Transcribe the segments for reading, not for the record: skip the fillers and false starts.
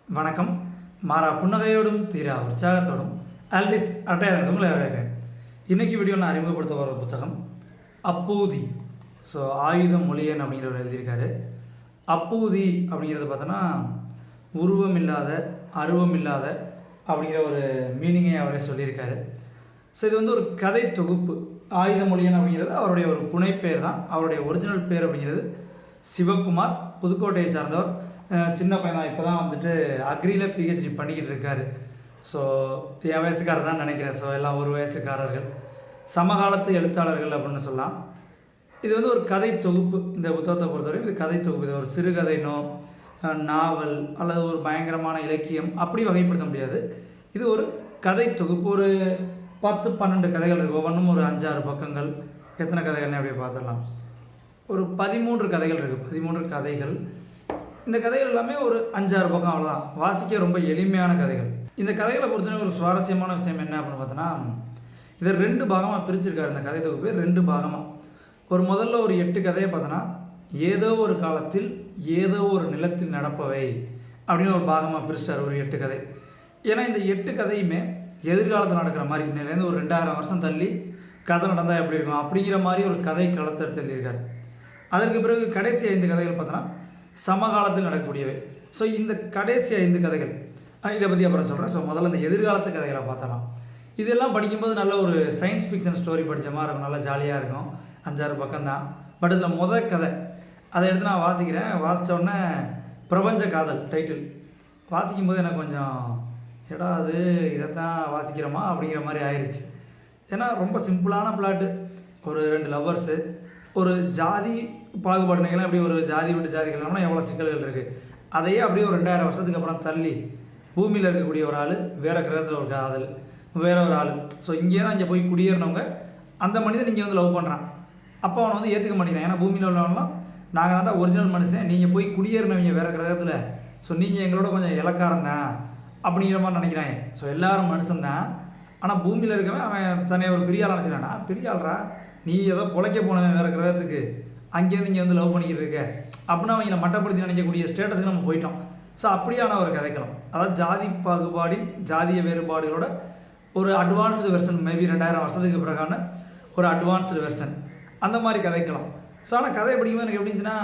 வணக்கம். மாறா புன்னகையோடும் தீரா உற்சாகத்தோடும் ஆல்டிஸ் அட்டையாளத்தை உங்களை வரவேற்கிறேன். இன்றைக்கி வீடியோ நான் அறிமுகப்படுத்த வர புத்தகம் அப்பூதி. ஸோ ஆயுதம் மொழியன் அப்படிங்கிறவர் எழுதியிருக்காரு. அப்பூதி அப்படிங்கிறது பார்த்தோன்னா உருவம் இல்லாத அருவம் இல்லாத அப்படிங்கிற ஒரு மீனிங்கை அவரே சொல்லியிருக்காரு. ஸோ இது வந்து ஒரு கதை தொகுப்பு. ஆயுத மொழியன் அப்படிங்கிறது அவருடைய ஒரு புனைப்பெயர் தான். அவருடைய ஒரிஜினல் பேர் அப்படிங்கிறது சிவகுமார். புதுக்கோட்டையை சார்ந்தவர். சின்ன பையன் தான். இப்போ தான் வந்துட்டு அக்ரியில் பிஹெச்டி பண்ணிக்கிட்டு இருக்காரு. ஸோ என் வயசுக்காரர் தான் நினைக்கிறேன். ஸோ எல்லாம் ஒரு வயசுக்காரர்கள், சமகாலத்து எழுத்தாளர்கள் அப்படின்னு சொல்லலாம். இது வந்து ஒரு கதை தொகுப்பு. இந்த புத்தகத்தை பொறுத்தவரைக்கும் இது கதை தொகுப்பு. இது ஒரு சிறுகதைனோ நாவல் அல்லது ஒரு பயங்கரமான இலக்கியம் அப்படி வகைப்படுத்த முடியாது. இது ஒரு கதை தொகுப்பு. ஒரு 10-12 கதைகள் இருக்குது. ஒவ்வொன்றும் ஒரு 5-6 பக்கங்கள். எத்தனை கதைகள்னு அப்படியே பார்த்துடலாம். ஒரு 13 கதைகள் இருக்குது. 13 கதைகள். இந்த கதைகள் எல்லாமே ஒரு 5-6 பக்கம், அவ்வளோதான். வாசிக்க ரொம்ப எளிமையான கதைகள். இந்த கதைகளை பொறுத்தவரை ஒரு சுவாரஸ்யமான விஷயம் என்ன அப்படின்னு பார்த்தோன்னா, இதை 2 பாகமாக பிரிச்சிருக்காரு. இந்த கதை தொகுப்பு 2 பாகமாக. முதல்ல ஒரு 8 கதையை பார்த்தோன்னா, ஏதோ ஒரு காலத்தில் ஏதோ ஒரு நிலத்தில் நடப்பவை அப்படின்னு ஒரு பாகமாக பிரிச்சிட்டார். ஒரு 8 கதை. ஏன்னா இந்த 8 கதையுமே எதிர்காலத்தில் நடக்கிற மாதிரி, இன்னிலேருந்து ஒரு 2000 வருஷம் தள்ளி கதை நடந்தால் எப்படி இருக்கும் அப்படிங்கிற மாதிரி ஒரு கதை களத்தை எழுதியிருக்காரு. அதற்கு பிறகு கடைசி 5 கதைகள் பார்த்தோன்னா சமகாலத்தில் நடக்கக்கூடியவை. ஸோ இந்த கடைசி 5 கதைகள் இதை பற்றி அப்புறம் சொல்கிறேன். ஸோ முதல்ல இந்த எதிர்காலத்து கதைகளை பார்த்தலாம். இதெல்லாம் படிக்கும்போது நல்ல ஒரு சயின்ஸ் ஃபிக்ஷன் ஸ்டோரி படித்த மாதிரி இருக்கும். நல்லா ஜாலியாக இருக்கும். 5-6 பக்கம் தான். பட் இதில் முதல் கதை அதை எடுத்து நான் வாசிக்கிறேன். வாசித்த உடனே பிரபஞ்ச காதல் டைட்டில் வாசிக்கும்போது எனக்கு கொஞ்சம் அது இதைத்தான் வாசிக்கிறோமா அப்படிங்கிற மாதிரி ஆயிடுச்சு. ஏன்னா ரொம்ப சிம்பிளான பிளாட்டு. ஒரு 2 லவ்வர்ஸு, ஒரு ஜாதி பாகுபாடு நிகழ்ச்சி. அப்படி ஒரு ஜாதி விட்டு ஜாதி கல்யாணம்னா எவ்வளோ சிக்கல்கள் இருக்குது. அதையே அப்படியே ஒரு 2000 வருஷத்துக்கு அப்புறம் தள்ளி பூமியில் இருக்கக்கூடிய ஒரு ஆள், வேறு கிரகத்தில் ஒரு காதல், வேற ஒரு ஆள். ஸோ இங்கே தான் இங்கே போய் குடியேறினவங்க அந்த மனிதன் இங்கே வந்து லவ் பண்ணுறான். அப்போ அவனை வந்து ஏற்றுக்க மாட்டேங்கிறான். ஏன்னா பூமியில் உள்ளவங்களாம் நாங்கள் தான் ஒரிஜினல் மனுஷன், நீங்கள் போய் குடியேறினவங்க வேறு கிரகத்தில், ஸோ நீங்கள் எங்களோட கொஞ்சம் இலக்காரம் தான் அப்படிங்கிற மாதிரி நினைக்கிறாங்க. ஸோ எல்லாரும் மனுஷன் தான். ஆனால் பூமியில் இருக்கவன் அவன் தன்னை ஒரு பெரிய ஆள் நினச்சிக்கிறானா. பெரிய ஆள்றா, நீ ஏதோ பிழைக்க போனவன் வேறு கிரகத்துக்கு, அங்கேருந்து இங்கே வந்து லவ் பண்ணிக்கிட்டு இருக்க அப்படின்னா அவங்கள மட்டப்படுத்தி நினைக்கக்கூடிய ஸ்டேட்டஸுக்கு நம்ம போயிட்டோம். ஸோ அப்படியான ஒரு கதைக்களம். அதாவது ஜாதி பாகுபாடின் ஜாதிய வேறுபாடுகளோட ஒரு அட்வான்ஸ்டு வெர்ஷன். மேபி 2000 வருஷத்துக்கு பிறகான ஒரு அட்வான்ஸ்டு வெர்ஷன் அந்த மாதிரி கதைக்கலாம். ஸோ ஆனால் கதை படிக்கும்போது எனக்கு எப்படி இருந்துச்சுன்னா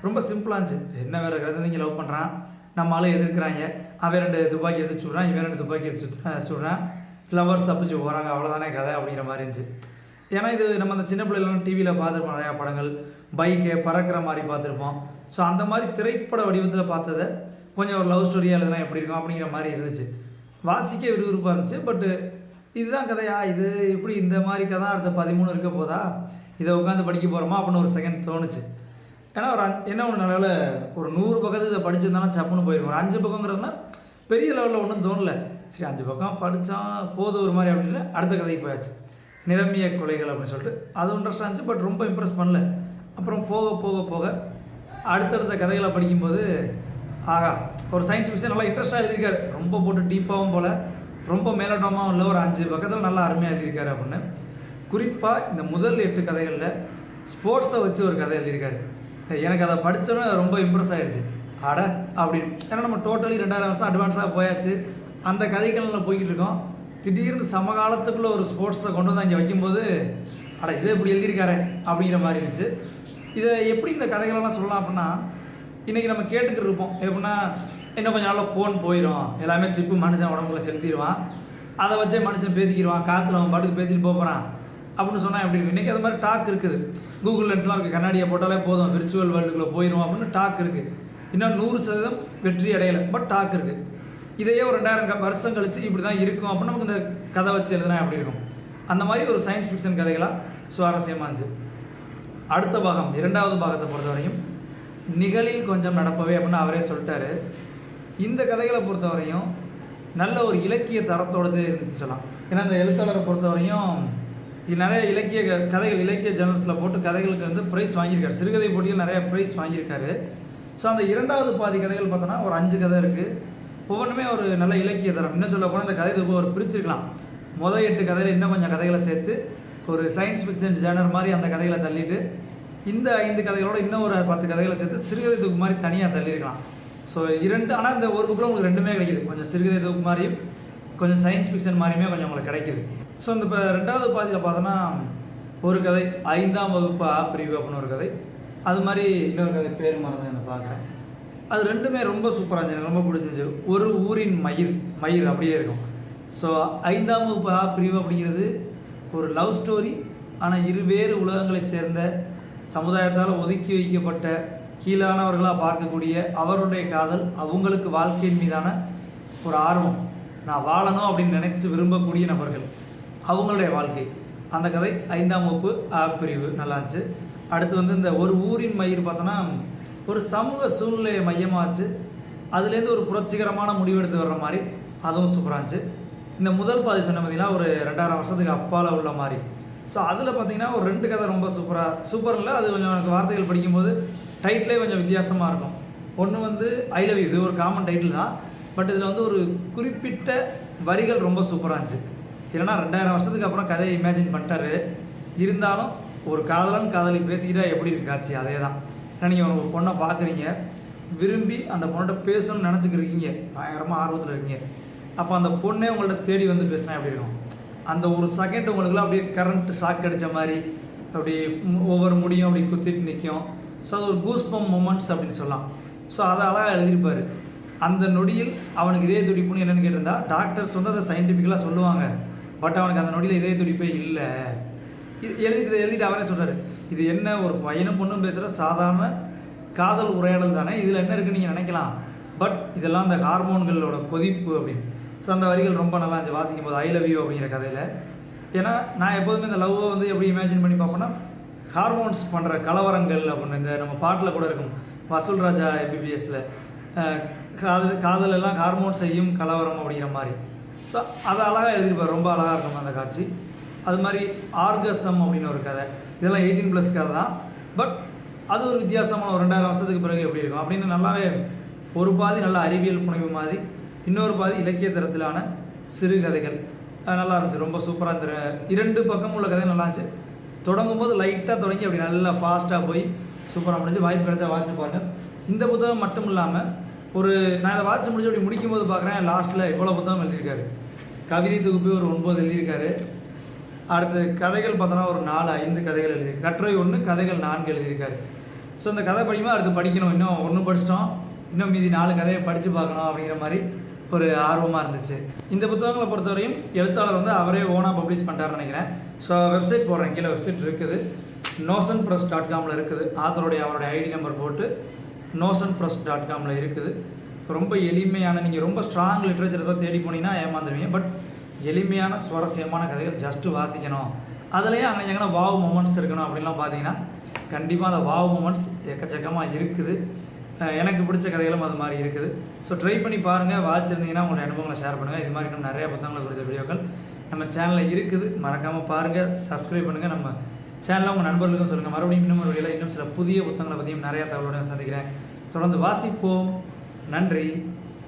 ரொம்ப சிம்பிளாக இருந்துச்சு. என்ன வேறு கிரகத்தை இங்கே லவ் பண்ணுறான், நம்ம ஆளை எதிர்க்கிறாங்க, அவன் 2 துப்பாக்கி எடுத்து சுடுறான், இவன் 2 துப்பாக்கி எடுத்து சுடுறான், லவர்ஸ் தப்பிச்சு போகிறாங்க, அவ்வளோதானே கதை அப்படிங்கிற மாதிரி இருந்துச்சு. ஏன்னா இது நம்ம அந்த சின்ன பிள்ளைலாம் டிவியில் பார்த்துருப்போம். நிறையா படங்கள் பைக்கை பறக்கிற மாதிரி பார்த்துருப்போம். ஸோ அந்த மாதிரி திரைப்பட வடிவத்தில் பார்த்ததை கொஞ்சம் ஒரு லவ் ஸ்டோரியாக எழுதுனா எப்படி இருக்கும் அப்படிங்கிற மாதிரி இருந்துச்சு. வாசிக்க விறுவிறுப்பாக இருந்துச்சு. பட்டு இதுதான் கதையா, இது எப்படி இந்த மாதிரி கதை அடுத்த 13 இருக்க போதா, இதை உட்காந்து படிக்க போகிறோமா அப்படின்னு ஒரு செகண்ட் தோணுச்சு. ஏன்னா ஒரு என்ன ஒன்று நல்ல ஒரு 100 பக்கத்துக்கு இதை படிச்சிருந்தாலும் சப்புன்னு போயிருக்கும். ஒரு 5 பக்கங்கிறதுனா பெரிய லெவலில் ஒன்றும் தோணலை. சரி 5 பக்கம் படித்தான் போதும் ஒரு மாதிரி அப்படின்னு அடுத்த கதைக்கு போயாச்சு. நிரம்பிய கொலைகள் அப்படின்னு சொல்லிட்டு அது இன்ட்ரெஸ்டாக இருந்துச்சு. பட் ரொம்ப இம்ப்ரெஸ் பண்ணல. அப்புறம் போக போக போக அடுத்தடுத்த கதைகளை படிக்கும்போது ஆகா, ஒரு சயின்ஸ் ஃபிக்ஷன் நல்லா இன்ட்ரெஸ்ட்டாக எழுதியிருக்காரு. ரொம்ப போட்டு டீப்பாகவும் போல், ரொம்ப மேலோட்டமாகவும் இல்லை. ஒரு 5 பக்கத்தில் நல்லா அருமையாக எழுதியிருக்காரு அப்படின்னு. குறிப்பாக இந்த முதல் 8 கதைகளில் ஸ்போர்ட்ஸை வச்சு ஒரு கதை எழுதியிருக்காரு. எனக்கு அதை படித்தோன்னே ரொம்ப இம்ப்ரெஸ் ஆகிடுச்சு. அப்படின்னு. ஏன்னா நம்ம டோட்டலி 2000 வருஷம் அட்வான்ஸாக போயாச்சு. அந்த கதைகளில் போய்கிட்டு இருக்கோம். திடீர்னு சமகாலத்துக்குள்ளே ஒரு ஸ்போர்ட்ஸை கொண்டு வந்து அங்கே வைக்கும்போது இதை எப்படி எழுதியிருக்காரு அப்படிங்கிற மாதிரி இருந்துச்சு. இதை எப்படி இந்த கதைகளெல்லாம் சொல்லலாம் அப்படின்னா, இன்றைக்கி நம்ம கேட்டுக்கிட்டு இருப்போம். எப்படின்னா இன்னும் கொஞ்சம் நாளில் ஃபோன் போயிடும், எல்லாமே சிப்பு மனுஷன் உடம்புல செலுத்திடுவான், அதை வச்சே மனுஷன் பேசிக்கிடுவான், காற்றுல அவன் பாட்டுக்கு பேசிட்டு போகிறான் அப்படின்னு சொன்னால் எப்படி இருக்கும். இன்றைக்கி அது மாதிரி டாக் இருக்குது. கூகுள் லென்ஸ்லாம் இருக்குது. கண்ணாடியை போட்டாலே போதும், விர்ச்சுவல் வேர்ல்டுக்குள்ளே போயிடும் அப்படின்னு டாக் இருக்குது. இன்னும் 100% வெற்றி அடையலை, பட் டாக் இருக்குது. இதையே ஒரு 2000 வருஷம் கழிச்சு இப்படி தான் இருக்கும் அப்படின்னு நமக்கு இந்த கதை வச்சு எழுதுனா எப்படி இருக்கும். அந்த மாதிரி ஒரு சயின்ஸ் ஃபிக்ஷன் கதைகளாக சுவாரஸ்யமாக இருந்துச்சு. அடுத்த பாகம் 2வது பாகத்தை பொறுத்தவரையும் நிகழில் கொஞ்சம் நடப்பவே அப்படின்னு அவரே சொல்லிட்டாரு. இந்த கதைகளை பொறுத்தவரையும் நல்ல ஒரு இலக்கிய தரத்தோடு இருந்துன்னு சொல்லலாம். ஏன்னா இந்த எழுத்தாளரை பொறுத்தவரையும் நிறைய இலக்கிய கதைகள் இலக்கிய ஜேர்னல்ஸில் போட்டு கதைகளுக்கு வந்து ப்ரைஸ் வாங்கியிருக்காரு. சிறுகதை போட்டியில் நிறைய ப்ரைஸ் வாங்கியிருக்காரு. ஸோ அந்த 2வது பாதி கதைகள் பார்த்தோன்னா ஒரு 5 கதை இருக்குது. ஒவ்வொன்றுமே ஒரு நல்ல இலக்கிய தரம். இன்னும் சொல்ல போனால் இந்த கதை தொகுப்பு ஒரு பிரிச்சுக்கலாம். முதல் 8 கதையில் இன்னும் கொஞ்சம் கதைகளை சேர்த்து ஒரு சயின்ஸ் ஃபிக்ஷன் ஜேர்னர் மாதிரி அந்த கதைகளை தள்ளிட்டு இந்த 5 கதைகளோட இன்னும் ஒரு 10 கதைகளை சேர்த்து சிறுகதை தொகுப்பு மாதிரி தனியாக தள்ளியிருக்கலாம். ஸோ ஆனால் இந்த ஒரு புக்கில் உங்களுக்கு ரெண்டுமே கிடைக்கிது, கொஞ்சம் சிறுகதை தொகுப்பு மாதிரியும் கொஞ்சம் சயின்ஸ் ஃபிக்ஷன் மாதிரியுமே கொஞ்சம் உங்களுக்கு கிடைக்கிது. ஸோ இந்த இப்போ 2வது பாதியில் பார்த்தோன்னா ஒரு கதை 5ஆம் வகுப்பு ஆ பிரிவு அப்படின்னு ஒரு கதை, அது மாதிரி இன்னொரு கதை பேர் மாதிரி நான் பார்க்குறேன். அது ரெண்டுமே ரொம்ப சூப்பராக இருந்துச்சு, எனக்கு ரொம்ப பிடிச்சிருந்துச்சு. ஒரு ஊரின் மயிர் அப்படியே இருக்கும். ஸோ 5ஆம் வகுப்பு ஆ பிரிவு அப்படிங்கிறது ஒரு லவ் ஸ்டோரி, ஆனால் இருவேறு உலகங்களை சேர்ந்த சமுதாயத்தால் ஒதுக்கி வைக்கப்பட்ட கீழானவர்களாக பார்க்கக்கூடிய அவருடைய காதல், அவங்களுக்கு வாழ்க்கையின் மீதான ஒரு ஆர்வம், நான் வாழணும் அப்படின்னு நினச்சி விரும்பக்கூடிய நபர்கள், அவங்களுடைய வாழ்க்கை. அந்த கதை 5ஆம் வகுப்பு ஆ பிரிவு நல்லா இருந்துச்சு. அடுத்து வந்து இந்த ஒரு ஊரின் மயிர் பார்த்தோன்னா ஒரு சமூக சூழ்நிலையை மையமாச்சு, அதுலேருந்து ஒரு புரட்சிகரமான முடிவெடுத்து வர்ற மாதிரி அதுவும் சூப்பராக இருந்துச்சு. இந்த முதல் பாதி சொன்ன பார்த்தீங்கன்னா ஒரு 2000 வருஷத்துக்கு அப்பால் உள்ள மாதிரி. ஸோ அதில் பார்த்தீங்கன்னா ஒரு 2 கதை ரொம்ப சூப்பர் இல்லை, அது கொஞ்சம் எனக்கு வார்த்தைகள் படிக்கும்போது டைட்டிலே கொஞ்சம் வித்தியாசமாக இருக்கும். ஒன்று வந்து ஐ லவ் யூ, இது ஒரு காமன் டைட்டில் தான், பட் இதில் வந்து ஒரு குறிப்பிட்ட வரிகள் ரொம்ப சூப்பராக இருந்துச்சு. இல்லைனா 2000 வருஷத்துக்கு அப்புறம் கதையை இமேஜின் பண்ணிட்டாரு, இருந்தாலும் ஒரு காதலி பேசிக்கிட்டா எப்படி இருக்கு காட்சி, அதே தான். ஏன்னா நீங்கள் ஒரு பொண்ணை பார்க்குறீங்க, விரும்பி அந்த பொண்ணோட பேசணும்னு நினச்சிக்கிருக்கீங்க, பயங்கரமாக ஆர்வத்தில் இருக்கீங்க, அப்போ அந்த பொண்ணே உங்கள்கிட்ட தேடி வந்து பேசினா எப்படி இருக்கும், அந்த ஒரு செகண்ட் உங்களுக்குலாம் அப்படியே கரண்ட் ஷாக் அடித்த மாதிரி அப்படி ஒவ்வொரு முடியும் அப்படி குத்திட்டு நிற்கும். ஸோ அது ஒரு கூஸ்பம் மொமெண்ட்ஸ் அப்படின்னு சொல்லலாம். ஸோ அதை அழகாக எழுதியிருப்பார். அந்த நொடியில் அவனுக்கு இதய துடிப்புன்னு என்னென்னு கேட்டிருந்தா, டாக்டர்ஸ் வந்து அதை சயின்டிஃபிக்கலாக சொல்லுவாங்க, பட் அவனுக்கு அந்த நொடியில் இதய துடிப்பே இல்லை. எழுதிட்டு அவரே சொல்கிறார், இது என்ன ஒரு பையனும் பொண்ணும் பேசுகிற சாதாரண காதல் உரையாடல் தானே, இதில் என்ன இருக்குன்னு நீங்கள் நினைக்கலாம், பட் இதெல்லாம் அந்த ஹார்மோன்களோட கொதிப்பு அப்படின்னு. ஸோ அந்த வரிகள் ரொம்ப நல்லா இருந்துச்சு வாசிக்கும் போது, ஐ லவ் யூ அப்படிங்கிற கதையில். ஏன்னா நான் எப்போதுமே இந்த லவ்வை வந்து எப்படி இமேஜின் பண்ணி பார்ப்பேன்னா, ஹார்மோன்ஸ் பண்ணுற கலவரங்கள் அப்படின்னு. இந்த நம்ம பாட்டில் கூட இருக்கும், வசூல் ராஜா எம்பிபிஎஸ்ல காதல் எல்லாம் ஹார்மோன் செய்யும் கலவரம் அப்படிங்கிற மாதிரி. ஸோ அதை அழகாக எழுதியிருப்பார், ரொம்ப அழகாக இருக்கும் அந்த காட்சி. அது மாதிரி ஆர்கசம் அப்படின்னு ஒரு கதை, இதெல்லாம் 18+ கதை தான், பட் அது ஒரு வித்தியாசமான ஒரு 2000 வருஷத்துக்கு பிறகு எப்படி இருக்கும் அப்படின்னு நல்லாவே ஒரு பாதி நல்ல அறிவியல் புனைவு மாதிரி, இன்னொரு பாதி இலக்கிய தரத்திலான சிறுகதைகள் நல்லா இருந்துச்சு, ரொம்ப சூப்பராக இருந்துச்சு. 2 பக்கம் உள்ள கதை நல்லா இருந்துச்சு. தொடங்கும் போது லைட்டாக தொடங்கி அப்படி நல்லா ஃபாஸ்ட்டாக போய் சூப்பராக முடிஞ்சு, வாய்ப்பு கிடைச்சா வாட்சி பாருங்கள். இந்த புத்தகம் மட்டும் இல்லாமல் நான் இதை வாட்சி முடிஞ்சு அப்படி முடிக்கும் போது பார்க்குறேன், லாஸ்ட்டில் எவ்வளோ புத்தகம் எழுதியிருக்காரு. கவிதை தொகுப்பு ஒரு 9 எழுதியிருக்காரு. அடுத்து கதைகள் பார்த்தோன்னா ஒரு 4-5 கதைகள் எழுதியிருக்கு. கட்டுரை 1, கதைகள் 4 எழுதியிருக்காரு. ஸோ இந்த கதை படிக்கும்போது அடுத்து படிக்கணும், இன்னும் 1 படிச்சிட்டோம், இன்னும் மீதி 4 கதையை படித்து பார்க்கணும் அப்படிங்கிற மாதிரி ஒரு ஆர்வமாக இருந்துச்சு. இந்த புத்தகங்களை பொறுத்தவரையும் எழுத்தாளர் வந்து அவரே ஓனாக பப்ளிஷ் பண்ணுறாருன்னு நினைக்கிறேன். ஸோ வெப்சைட் போடுறேன், கீழே வெப்சைட் இருக்குது, notionpress.comல இருக்குது. அவருடைய ஐடி நம்பர் போட்டு notionpress.comல இருக்குது. ரொம்ப எளிமையான, நீங்கள் ரொம்ப ஸ்ட்ராங் லிட்ரேச்சர் ஏதோ தேடி போனீங்கன்னா ஏமாந்துருவீங்க, பட் எளிமையான சுவாரஸ்யமான கதைகள் ஜஸ்ட்டு வாசிக்கணும், அதுலேயும் அங்கே எங்கன்னா வாவ் மொமெண்ட்ஸ் இருக்கணும் அப்படின்லாம் பார்த்தீங்கன்னா கண்டிப்பாக அந்த வாவ் மொமெண்ட்ஸ் எக்கச்சக்கமாக இருக்குது. எனக்கு பிடிச்ச கதைகளும் அது மாதிரி இருக்குது. ஸோ ட்ரை பண்ணி பாருங்கள், வாட்சிருந்தீங்கன்னா உங்களுடைய அனுபவங்களை ஷேர் பண்ணுங்கள். இது மாதிரி இன்னும் நிறைய புத்தகங்களை குறித்த வீடியோக்கள் நம்ம சேனலில் இருக்குது, மறக்காமல் பாருங்கள், சப்ஸ்கிரைப் பண்ணுங்கள். நம்ம சேனலில் உங்கள் நண்பர்களுக்கும் சொல்லுங்கள். மறுபடியும் இன்னும் ஒரு வீடியோவில் இன்னும் சில புதிய புத்தகங்களை பற்றியும் நிறைய தகவலுடன் சந்திக்கிறேன். தொடர்ந்து வாசிப்போம். நன்றி.